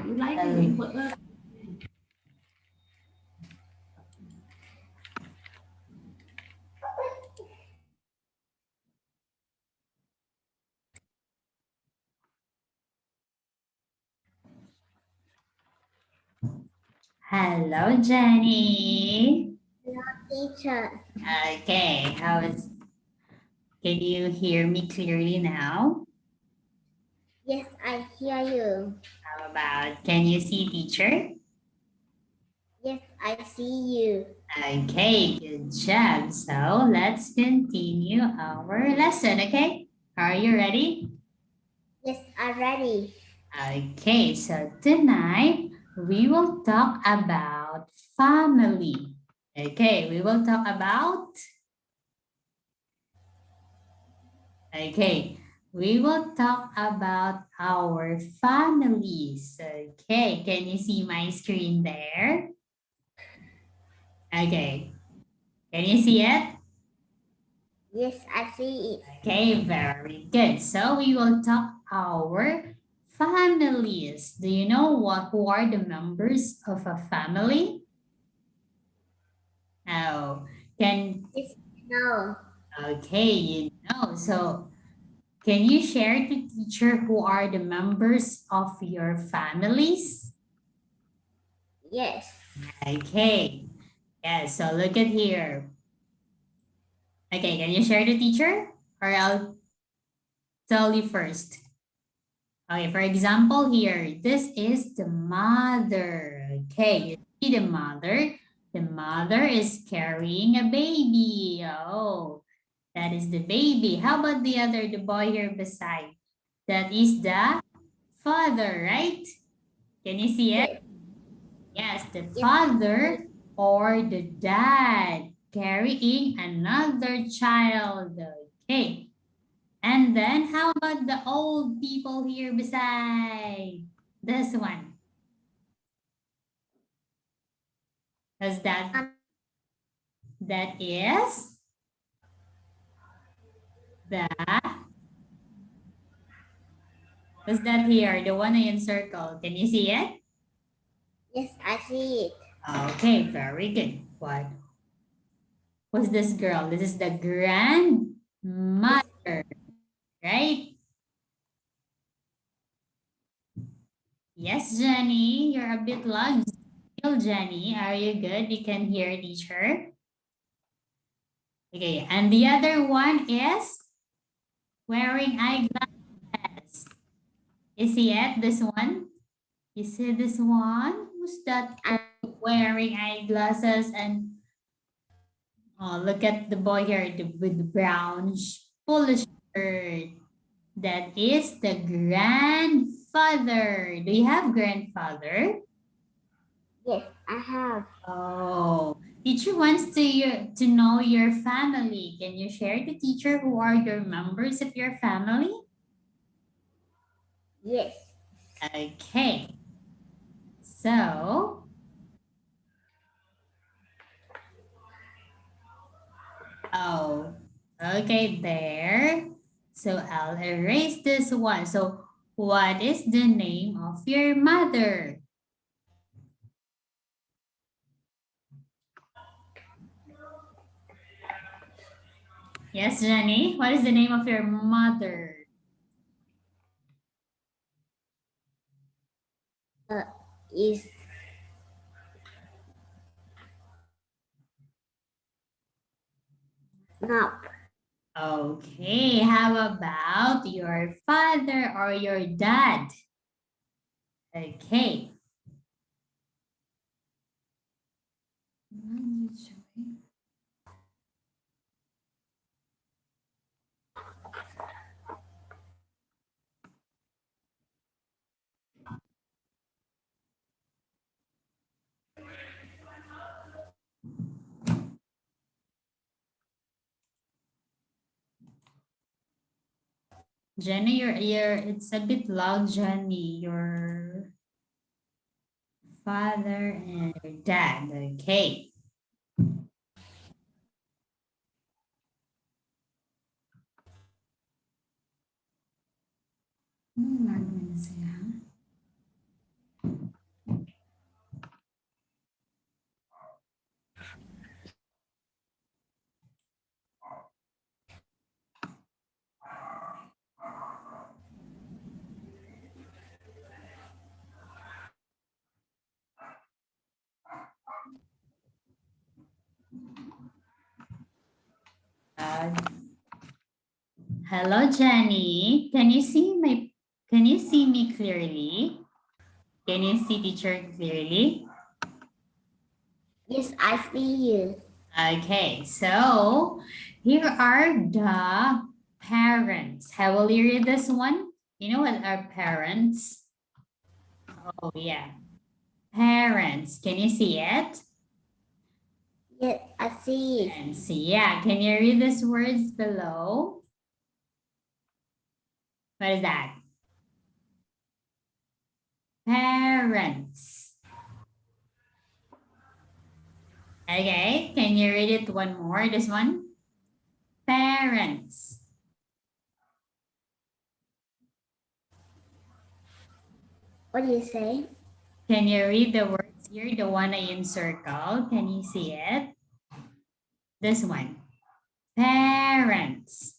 You like it? Hello, Jenny. Hello, teacher. Okay, can you hear me clearly now? Yes, I hear you. How about, can you see teacher? Yes, I see you. Okay, good job. So let's continue our lesson, okay? Are you ready? Yes, I'm ready. Okay, so tonight we will talk about family. Okay, we will talk about, okay, we will talk about our families. Okay, can you see my screen there? Okay, can you see it? Yes, I see it. Okay, very good. So we will talk our families. Do you know who are the members of a family? Oh, can Yes, no. okay, you know. So can you share to teacher who are the members of your families? Yes. Okay. Yeah, so look at here. Okay, can you share to teacher? Or I'll tell you first. Okay, for example here, this is the mother. Okay, you see the mother. The mother is carrying a baby. Oh, that is the baby. How about the boy here beside? That is the father, right? Can you see it? Yes. Yes, the Yes, I see father it. or the dad carrying another child. Okay. And then how about the old people here beside this one? Does that is the what's that here? The one I encircled. Can you see it? Yes, I see it. Okay, very good. What was this girl? This is the grandmother, right? Yes, Jenny, you're a bit loud still, Jenny. Are you good? You can hear teacher. Okay, and the other one is wearing eyeglasses. You see it? This one? You see this one? Who's that wearing eyeglasses and oh, look at the boy here with the brown polo shirt. That is the grandfather. Do you have grandfather? Yes, I have. Oh, teacher wants to know your family. Can you share to teacher who are your members of your family? Yes. Okay. So, oh, okay, there. So I'll erase this one. So what is the name of your mother? Yes, Jenny, what is the name of your mother? Is not. Okay, how about your father or your dad? Okay. Jenny, it's a bit loud, Jenny. Your father and your dad. Okay. Uh, hello, Jenny. Can you see me clearly? Can you see teacher clearly? Yes, I see you. Okay, so here are the parents. How will you read this one? You know what are parents? Oh, yeah. Parents. Can you see it? Yes, I see it. And see, yeah. Can you read these words below? What is that? Parents. Okay, can you read it one more? This one? Parents. What do you say? Can you read the words here? The one I encircled. Can you see it? This one. Parents.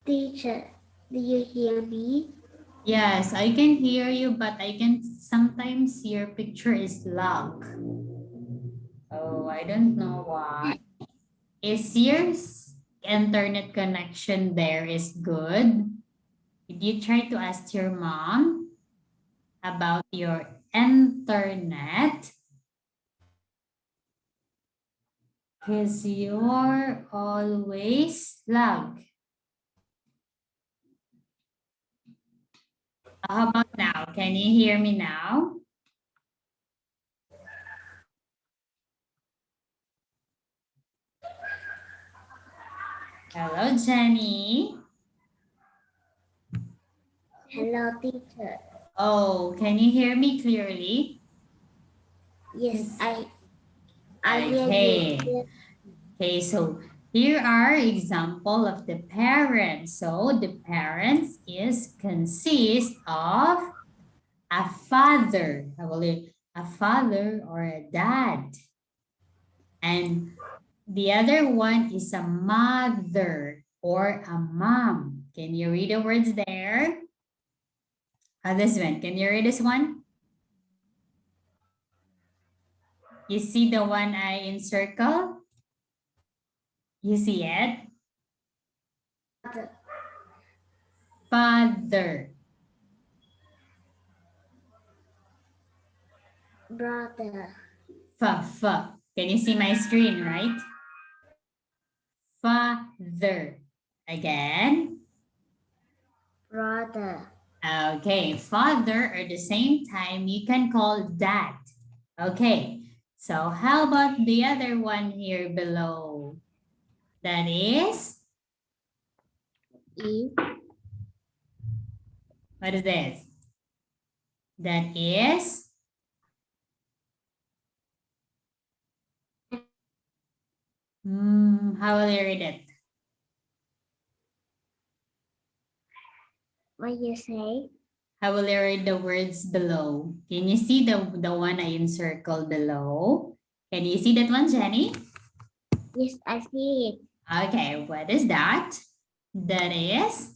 Teacher, do you hear me? Yes, I can hear you, but I can sometimes your picture is locked. Oh, I don't know why. Is your internet connection there is good? Did you try to ask your mom about your internet? Because you're always lag. How about now? Can you hear me now? Hello, Jenny. Hello, teacher. Oh, can you hear me clearly? Yes, I hear Okay. you. Okay, so here are example of the parents. So the parents is consist of a father, I believe, a father or a dad. And the other one is a mother or a mom. Can you read the words there? This one, can you read this one? You see the one I encircle? You see it? Father. Brother. F. Can you see my screen, right? Father. Again. Brother. Okay, father at the same time you can call dad. Okay, so how about the other one here below? That is, E. what is this? That is, how will you read it? What you say? How will you read the words below? Can you see the one I encircled below? Can you see that one, Jenny? Yes, I see it. Okay, what is that? That is,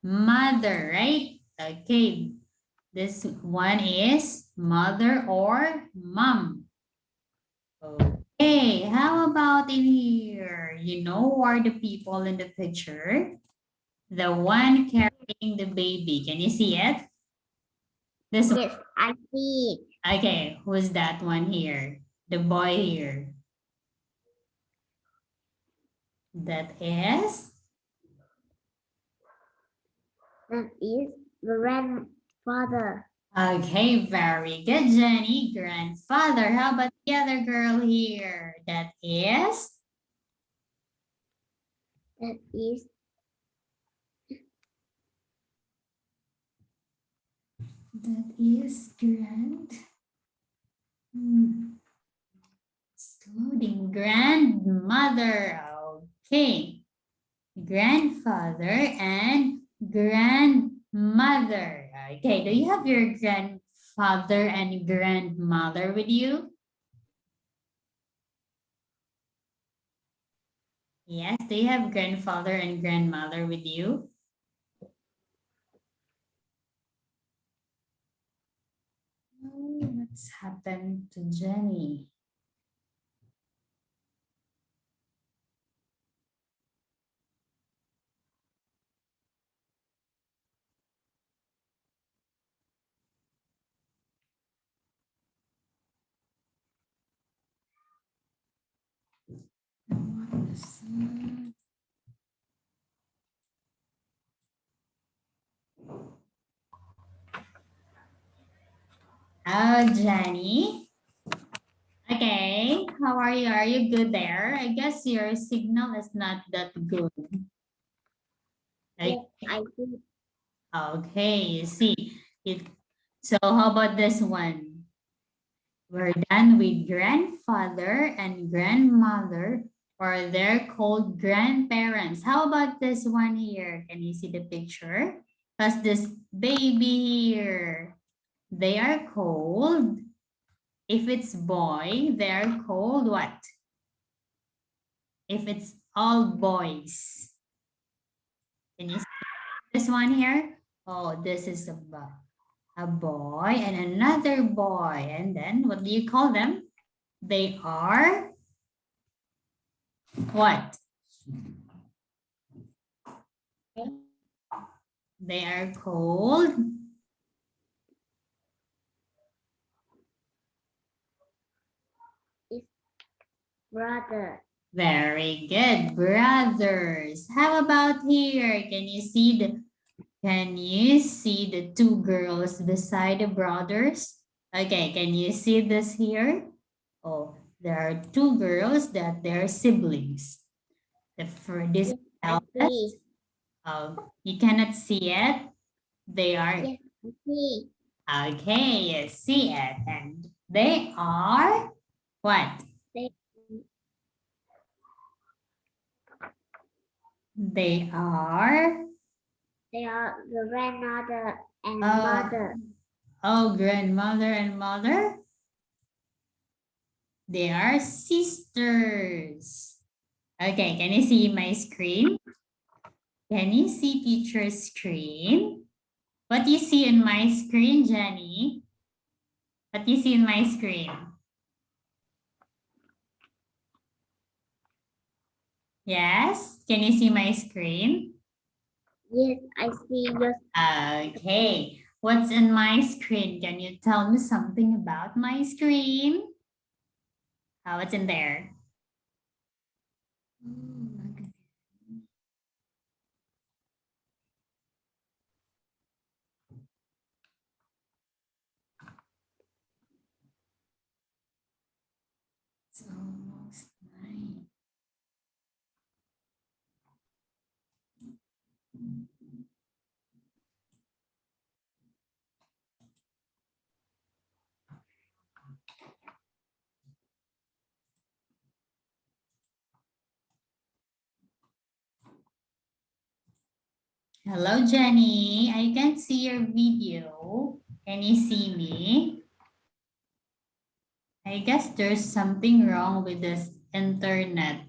mother, right? Okay, this one is mother or mom. Okay, how about in here? You know who are the people in the picture? The one carrying the baby. Can you see it? This one. Yes, I see it. Okay, who's that one here? The boy here. That is? That is grandfather. Okay, very good, Jenny. Grandfather. How about the other girl here? That is? That is That is it's loading. Grandmother. Okay. Grandfather and grandmother. Okay, do you have your grandfather and grandmother with you? Yes, do you have grandfather and grandmother with you? Oh, what's happened to Jenny? Oh, Jenny. Okay, how are you? Are you good there? I guess your signal is not that good. yes, I see. Okay, you see. It, so how about this one? We're done with grandfather and grandmother, or they're called grandparents. How about this one here? Can you see the picture? That's this baby here. They are called, if it's boy, they're called what? If it's all boys. Can you see this one here? Oh, this is a boy and another boy. And then what do you call them? They are what? They are called It's brother. Very good, brothers. How about here? Can you see the two girls beside the brothers? Okay, can you see this here? Oh, there are two girls that they're siblings. For this Yes, I eldest, see. you cannot see it. They are Yes, I see. okay, you see it. And they are what? They, They are they are the grandmother and oh, mother. oh, grandmother and mother. They are sisters. Okay, can you see my screen? Can you see teacher's screen? What do you see in my screen, Jenny? What do you see in my screen? Yes, can you see my screen? Yes, I see your Okay, what's in my screen? Can you tell me something about my screen? What's in there? It's almost 9. Hello, Jenny. I can't see your video. Can you see me? I guess there's something wrong with this internet.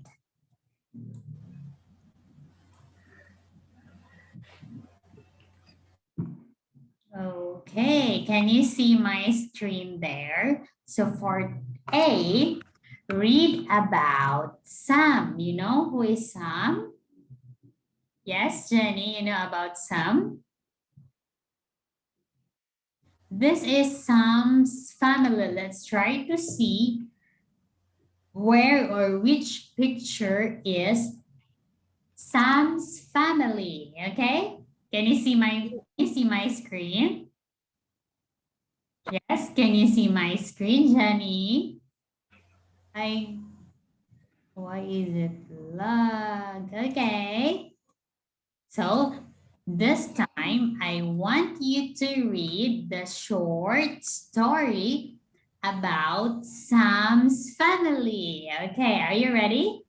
Okay, can you see my screen there? So for A, read about Sam. You know who is Sam? Yes, Jenny, you know about Sam? This is Sam's family. Let's try to see where or which picture is Sam's family. Okay? Can you see my screen? Yes, can you see my screen, Jenny? Why is it lag? Okay. So this time I want you to read the short story about Sam's family. Okay, are you ready?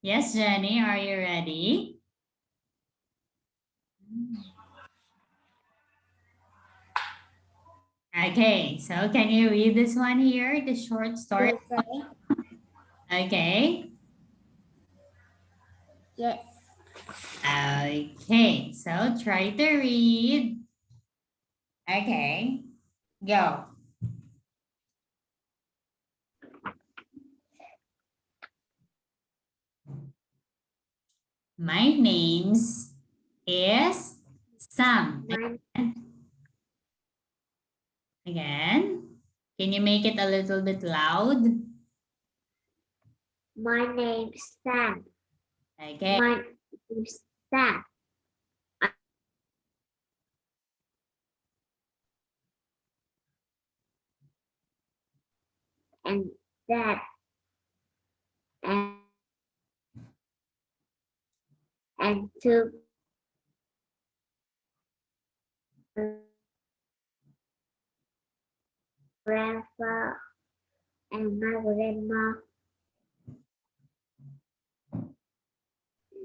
Yes, Jenny, are you ready? Okay, so can you read this one here, the short story? yes, Okay. yes. Okay, so try to read. Okay, go. My name's is Sam. Again, can you make it a little bit loud? My name's Sam. Okay. My name's Sam. And Dad. And two grandpa and my grandma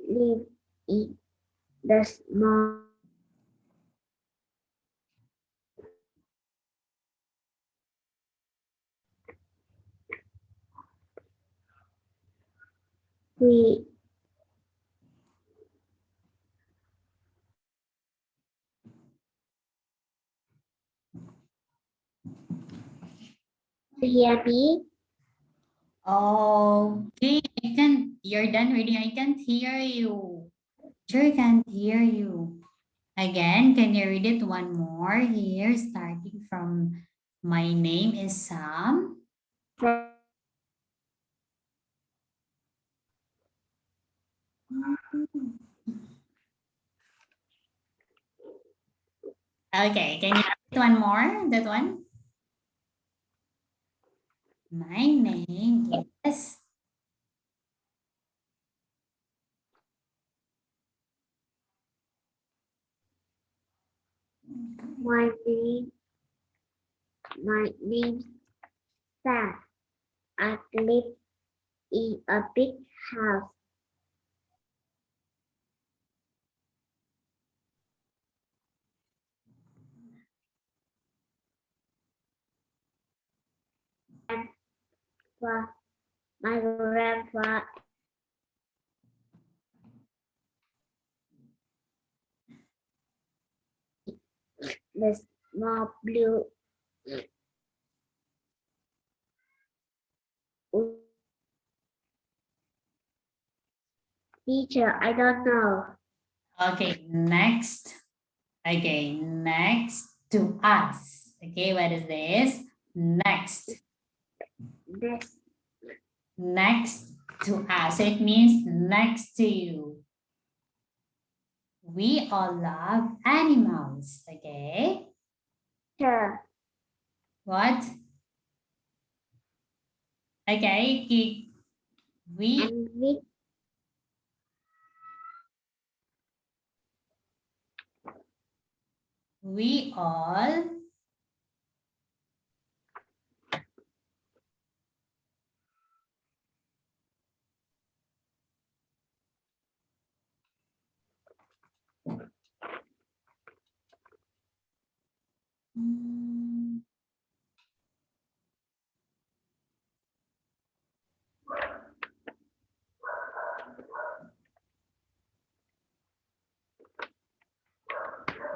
live in the small we hear me. Okay, you're done reading. I can't hear you. Sure can't hear you. Again, can you read it one more here, starting from my name is Sam. Okay, can you repeat one more? That one? My name is. My name's Sam. I live in a big house. For my grandpa the small blue teacher. I don't know. Okay, next. Okay, next to us. Okay, what is this? Next. This Next to us. So it means next to you. We all love animals. Okay. teacher What? Okay. We and we all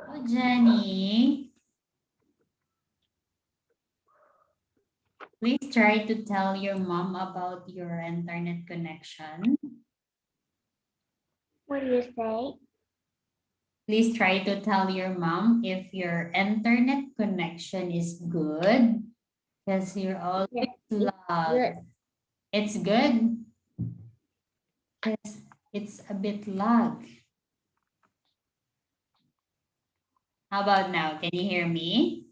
Oh, Jenny, please try to tell your mom about your internet connection. what do you say? Please try to tell your mom if your internet connection is good because you're always Yes, loud. good. It's good. Yes, it's a bit lag. How about now? Can you hear me?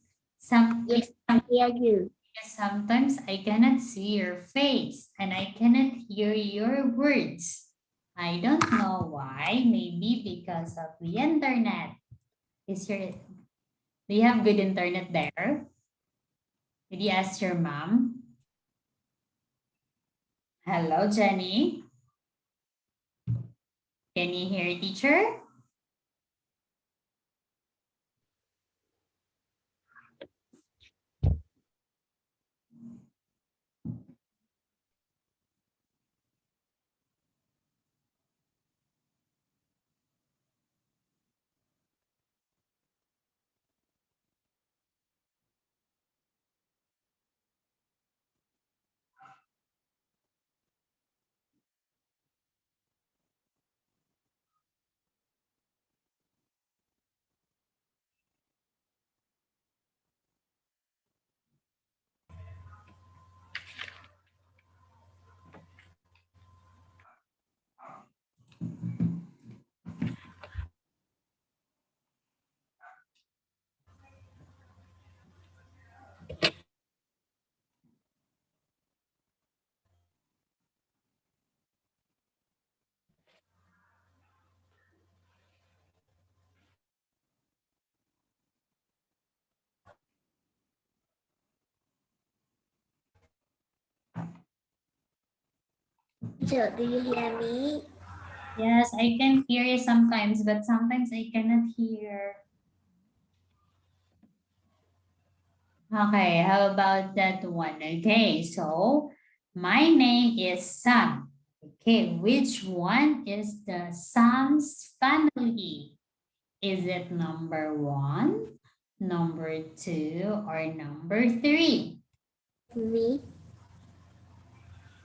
Yes, I hear you. Sometimes I cannot see your face and I cannot hear your words. I don't know why. Maybe because of the internet. Do you have good internet there? Did you ask your mom? Hello, Jenny. Can you hear teacher? Teacher, do you hear me? Yes, I can hear you sometimes, but sometimes I cannot hear. Okay, how about that one? Okay, so my name is Sam. Okay, which one is the Sam's family? Is it number 1, number 2, or number 3? Me?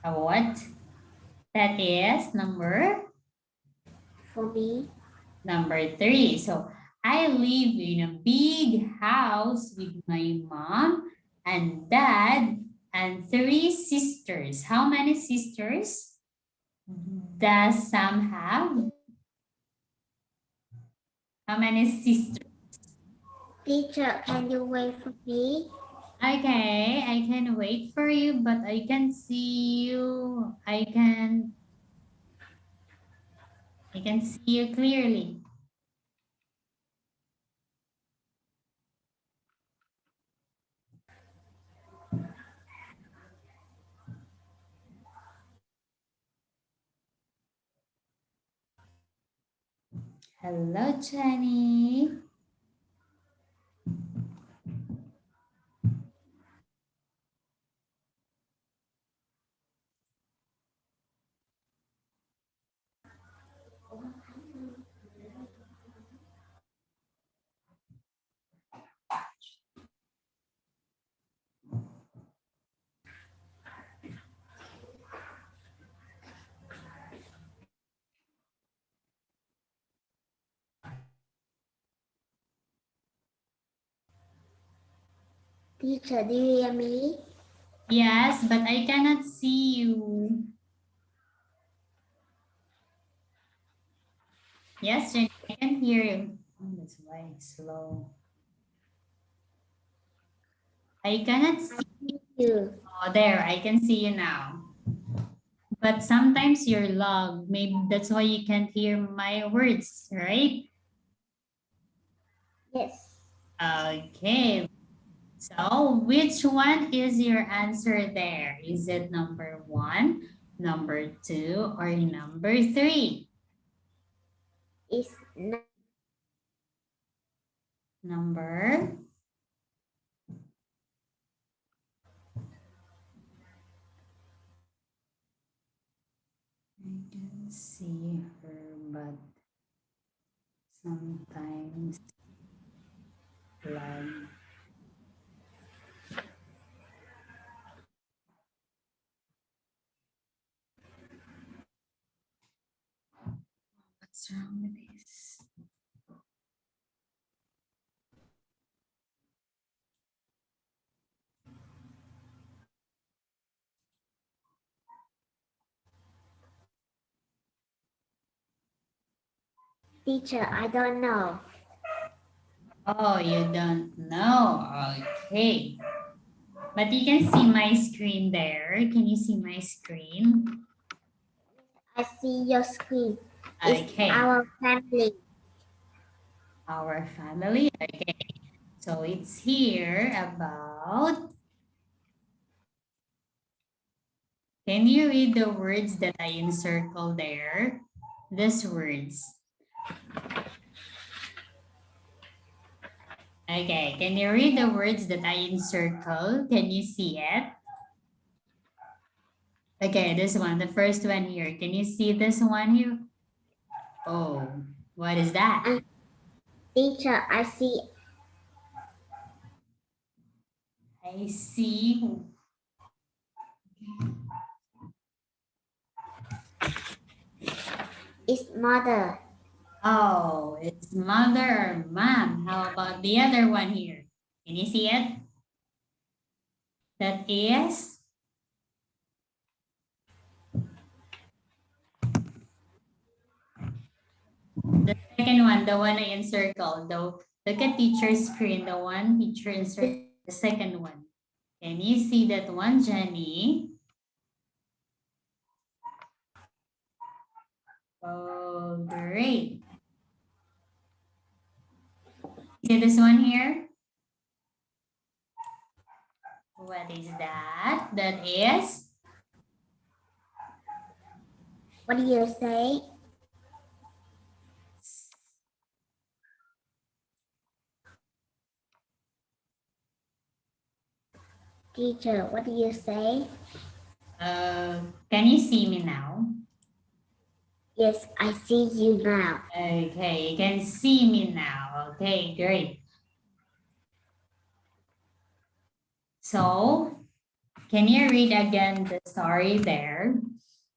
What? That is number For me? 3. So I live in a big house with my mom and dad and 3 sisters. How many sisters Does Sam have? How many sisters? Teacher, can you wait for me? Okay, I can wait for you, but I can see you. I can see you clearly. Hello, Jenny. Teacher, do you hear me? Yes, but I cannot see you. Yes, Jenny, I can hear you. Oh, that's why it's slow. I cannot see You. Oh, there, I can see you now. But sometimes you're loud. Maybe that's why you can't hear my words, right? Yes. Okay. So which one is your answer there? Is it number 1, number 2, or number 3? It's not. Number? I can see her, but sometimes lag. What's wrong with this? Teacher, I don't know. Oh, you don't know. Okay. But you can see my screen there. Can you see my screen? I see your screen. It's Okay. our family. Our family. Okay. So it's here about. Can you read the words that I encircle there? These words. Okay. Can you read the words that I encircle? Can you see it? Okay, this one, the first one here. Can you see this one here? Oh, what is that? Teacher, I see. I see. It's mother. Oh, it's mother or mom. How about the other one here? Can you see it? That is the second one, the one I encircled. Though, look at teacher's screen, the one teacher encircled, the second one. Can you see that one, Jenny? Oh, great. See this one here? What is that? That is? What do you say? Teacher, what do you say? Can you see me now? Yes, I see you now. Okay, you can see me now. Okay, great. So, can you read again the story there?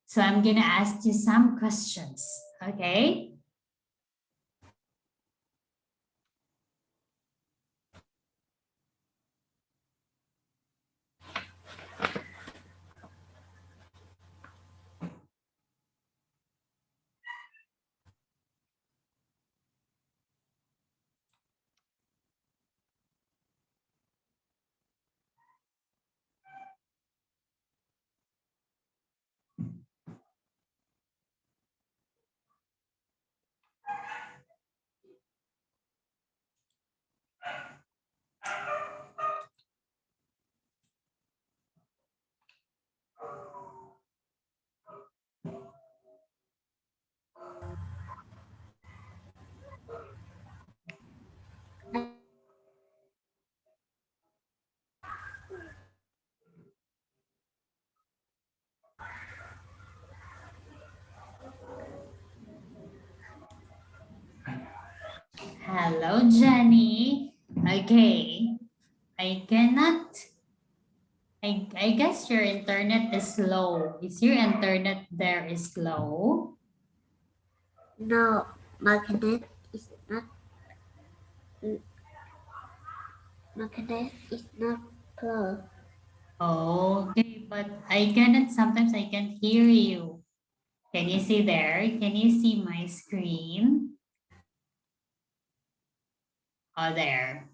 So I'm gonna ask you some questions, okay? Hello, Jenny. Okay. I guess your internet is slow. Is your internet there is slow? No, magnet is not. Magnet is not close. Okay, but sometimes I can't hear you. Can you see there? Can you see my screen? Oh, there.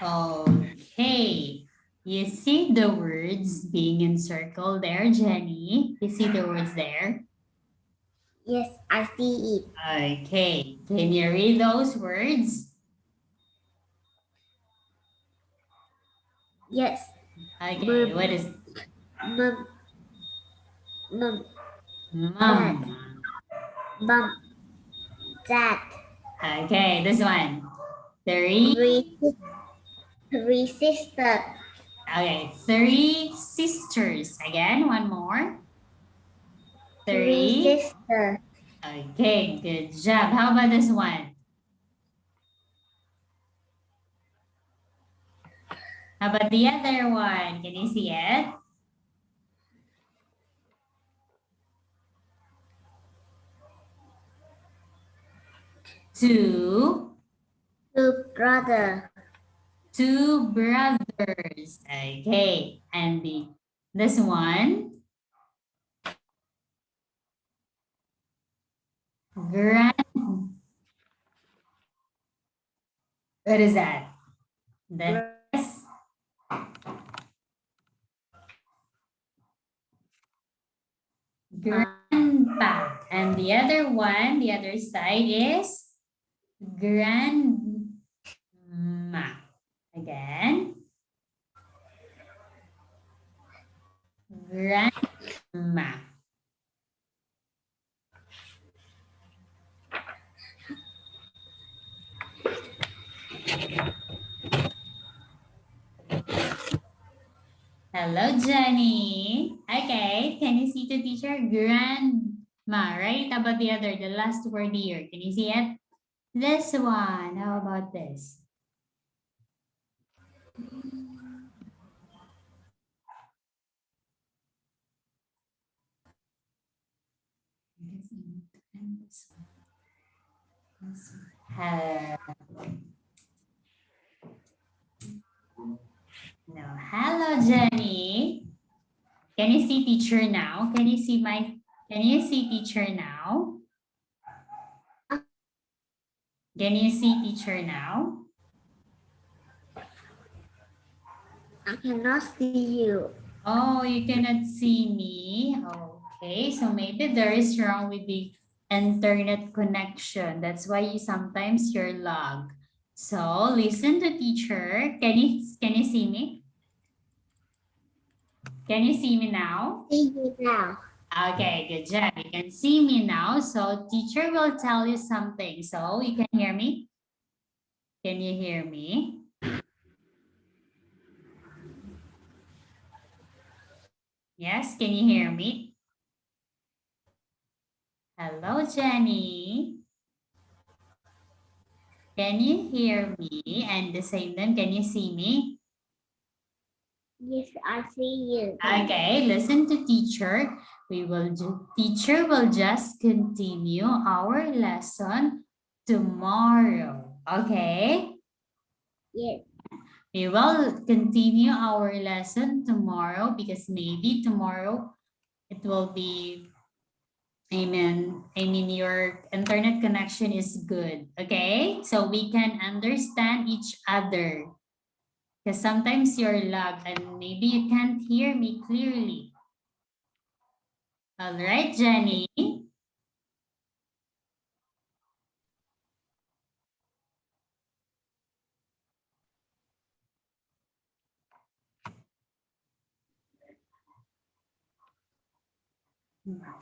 Okay. You see the words being encircled there, Jenny? You see the words there? Yes, I see it. Okay. Can you read those words? Yes. Okay. What is Mom, mom, mom? mom, dad. Okay, this one. Three. Three sisters. Okay, three sisters. Again, one more. Three Three. sisters. Okay, good job. How about this one? How about the other one? Can you see it? Two. Two brothers. Two brothers. Okay, and this one. What is that? That's grandpa. And the other one, the other side is grandma. Again. Grandma. Hello, Jenny. Okay, can you see the teacher? Grandma, right? How about the other, the last word here? Can you see it? This one. How about this? No. Hello, Jenny. Can you see teacher now? Can you see teacher now? Can you see teacher now? I cannot see you. Oh, you cannot see me. Okay, so maybe there is wrong with the internet connection. That's why sometimes you're logged. So listen to teacher. Can you see me? Can you see me now? See you now. Okay, good job. You can see me now. So teacher will tell you something. So you can hear me? Can you hear me? Yes, can you hear me? Hello, Jenny. Can you hear me? And the same time, can you see me? Yes, I see you. Okay, listen to teacher. Teacher will just continue our lesson tomorrow. Okay? Yes. We will continue our lesson tomorrow because maybe tomorrow it will be, I mean, your internet connection is good. Okay? So we can understand each other. Because sometimes you're lagged and maybe you can't hear me clearly. All right, Jenny.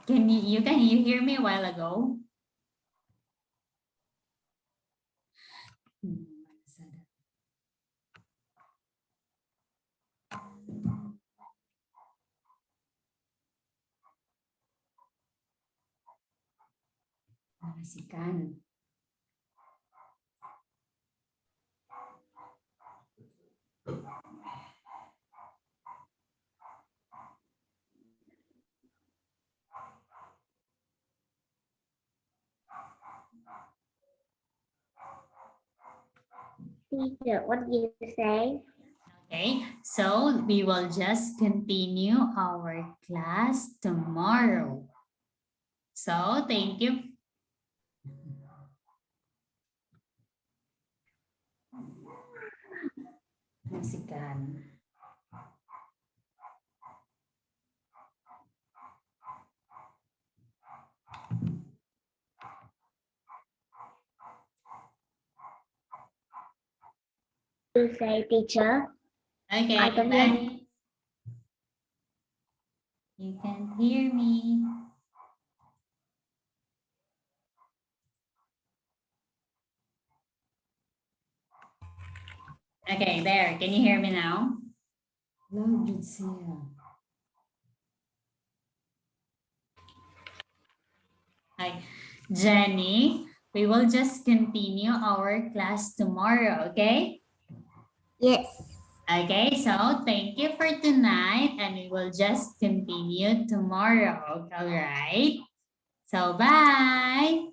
Can you hear me a while ago? Masikan. Teacher, what do you say? Okay, so we will just continue our class tomorrow. So thank you. Masikan. You say, teacher. Okay, I can bye. hear. You can hear me. Okay, there. Can you hear me now? Loud jud siya. Hi, Jenny. We will just continue our class tomorrow, okay? Yes. Okay, so thank you for tonight and we will just continue tomorrow, all right? So bye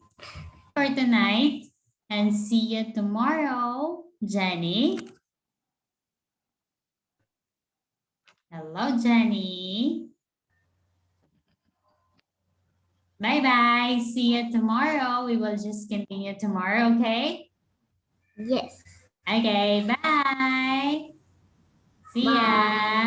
for tonight and see you tomorrow, Jenny. Hello, Jenny. Bye-bye. See you tomorrow. We will just continue tomorrow, okay? Yes. Okay, bye. See Bye. ya.